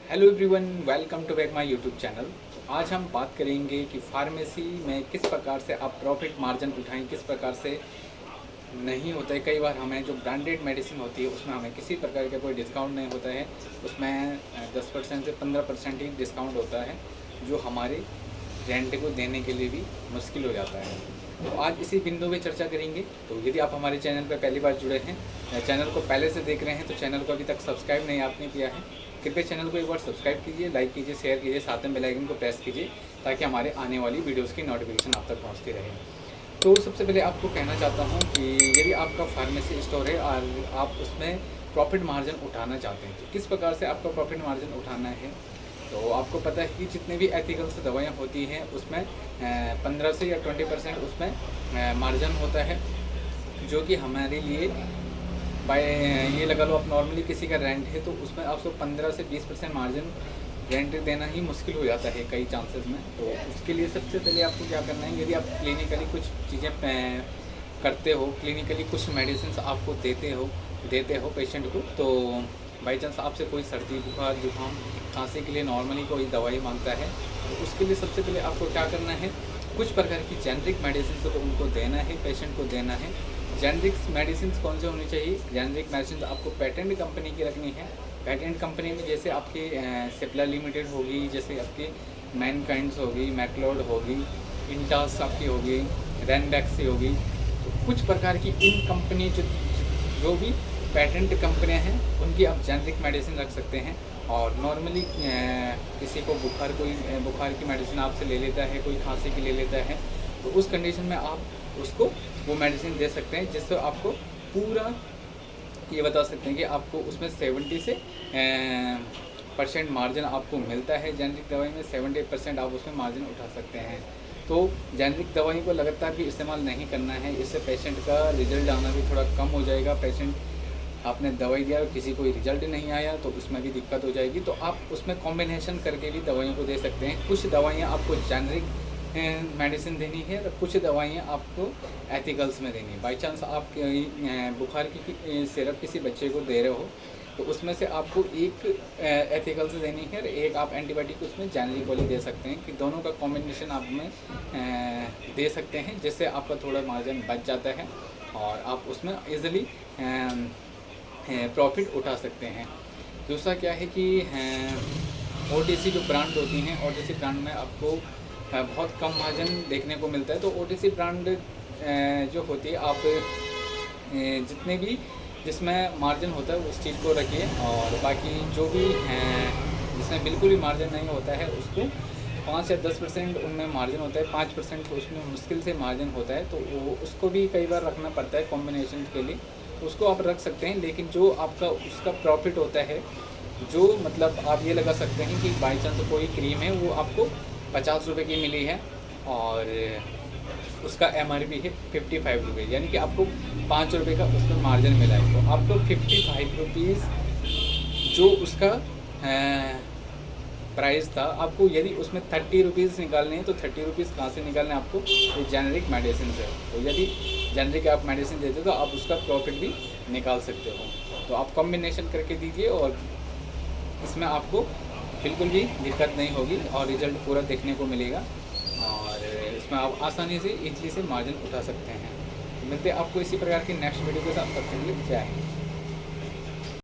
Hello everyone, welcome to back my YouTube channel. आज हम बात करेंगे कि फार्मेसी में किस प्रकार से आप प्रॉफिट मार्जिन उठाएं, किस प्रकार से नहीं होता है। कई बार हमें जो ब्रांडेड मेडिसिन होती है उसमें हमें किसी प्रकार का कोई डिस्काउंट नहीं होता है, उसमें 10% से 15% ही डिस्काउंट होता है, जो हमारे रेंट को देने के लिए भी मुश्किल हो जाता है। तो आज इसी बिंदु पे चर्चा करेंगे। तो यदि आप हमारे चैनल पर पहली बार जुड़े हैं, चैनल को पहले से देख रहे हैं, तो चैनल को अभी तक सब्सक्राइब नहीं आपने किया है, कृपया चैनल को एक बार सब्सक्राइब कीजिए, लाइक कीजिए, शेयर कीजिए, साथ में बेल आइकन को प्रेस कीजिए ताकि हमारे आने वाली वीडियोस की नोटिफिकेशन आप तक पहुंचती रहे। तो सबसे पहले आपको कहना चाहता हूं कि यदि आपका फार्मेसी स्टोर है और आप उसमें प्रॉफिट मार्जिन उठाना चाहते हैं, तो किस प्रकार से आपका प्रॉफिट मार्जिन उठाना है। तो आपको पता है कि जितने भी एथिकल से दवाइयाँ होती हैं उसमें 15 से या 20% उसमें मार्जिन होता है, जो कि हमारे लिए बाय ये लगा लो, आप नॉर्मली किसी का रेंट है तो उसमें आपको 15 से 20% मार्जिन रेंट देना ही मुश्किल हो जाता है कई चांसेस में। तो उसके लिए सबसे पहले आपको क्या करना है, यदि आप क्लिनिकली कुछ चीज़ें करते हो, क्लिनिकली कुछ मेडिसिन आपको देते हो पेशेंट को, तो बाई चांस आपसे कोई सर्दी बुखार जुकाम खांसी के लिए नॉर्मली कोई दवाई मांगता है, तो उसके लिए सबसे पहले आपको क्या करना है, कुछ प्रकार की जेनरिक मेडिसिन को उनको देना है, पेशेंट को देना है। जेनरिक मेडिसिन कौन से होनी चाहिए? जेनरिक मेडिसिन आपको पेटेंट कंपनी की रखनी है। पेटेंट कंपनी में जैसे आपकी सिप्ला लिमिटेड होगी, जैसे आपकी मैनकाइंड्स होगी, मैक्लोड होगी, इंटास आपकी होगी, रेनडेक्स होगी। तो कुछ प्रकार की इन कंपनी जो भी पेटेंट कंपनियां हैं उनकी आप जेनरिक मेडिसिन रख सकते हैं। और नॉर्मली किसी को कोई बुखार की मेडिसिन आपसे ले लेता है, कोई खांसी की ले लेता है, तो उस कंडीशन में आप उसको वो मेडिसिन दे सकते हैं, जिससे आपको पूरा ये बता सकते हैं कि आपको उसमें 70 से % मार्जिन आपको मिलता है। जेनरिक दवाई में 70% आप उसमें मार्जिन उठा सकते हैं। तो जेनरिक दवाई को लगातार भी इस्तेमाल नहीं करना है, इससे पेशेंट का रिजल्ट आना भी थोड़ा कम हो जाएगा। पेशेंट आपने दवाई दिया और किसी कोई रिजल्ट नहीं आया तो उसमें भी दिक्कत हो जाएगी। तो आप उसमें कॉम्बिनेशन करके भी दवाइयों को दे सकते हैं। कुछ दवाइयाँ आपको जेनरिक मेडिसिन देनी है और कुछ दवाइयाँ आपको एथिकल्स में देनी है। बाई चांस आप बुखार की सिरप किसी बच्चे को दे रहे हो, तो उसमें से आपको एक एथिकल से देनी है और एक आप एंटीबायोटिक उसमें जेनरिक वाली दे सकते हैं, कि दोनों का कॉम्बिनेशन आप में दे सकते हैं, जिससे आपका थोड़ा मार्जिन बच जाता है और आप उसमें ईज़िली प्रॉफिट उठा सकते हैं। दूसरा क्या है कि ओटीसी जो ब्रांड होती हैं, ओटीसी ब्रांड में आपको बहुत कम मार्जिन देखने को मिलता है। तो ओटीसी ब्रांड जो होती है, आप जितने भी जिसमें मार्जिन होता है उस चीज़ को रखिए, और बाकी जो भी जिसमें बिल्कुल ही मार्जिन नहीं होता है उसको 5 या 10% उनमें मार्जिन होता है, 5% उसमें मुश्किल से मार्जिन होता है, तो वो उसको भी कई बार रखना पड़ता है कॉम्बिनेशन के लिए, उसको आप रख सकते हैं। लेकिन जो आपका उसका प्रॉफिट होता है, जो मतलब आप ये लगा सकते हैं कि बाई चांस कोई क्रीम है वो आपको 50 रुपये की मिली है और उसका MRP है 55 रुपये, यानी कि आपको 5 रुपये का उसमें मार्जिन मिला है, तो आपको 55 रुपीज़ जो उसका प्राइस था, आपको यदि उसमें 30 रुपीज़ निकालने हैं तो 30 रुपीज़ कहाँ से निकालने हैं आपको? ये जेनरिक मेडिसिन से। तो यदि जेनरिक आप मेडिसिन देते हो तो आप उसका प्रॉफिट भी निकाल सकते हो। तो आप कॉम्बिनेशन करके दीजिए और इसमें आपको बिल्कुल भी दिक्कत नहीं होगी और रिज़ल्ट पूरा देखने को मिलेगा, और इसमें आप आसानी से ईज़िली से मार्जिन उठा सकते हैं। मिलते हैं आपको इसी प्रकार की नेक्स्ट वीडियो के साथ, तब तक के लिए जय हिंद।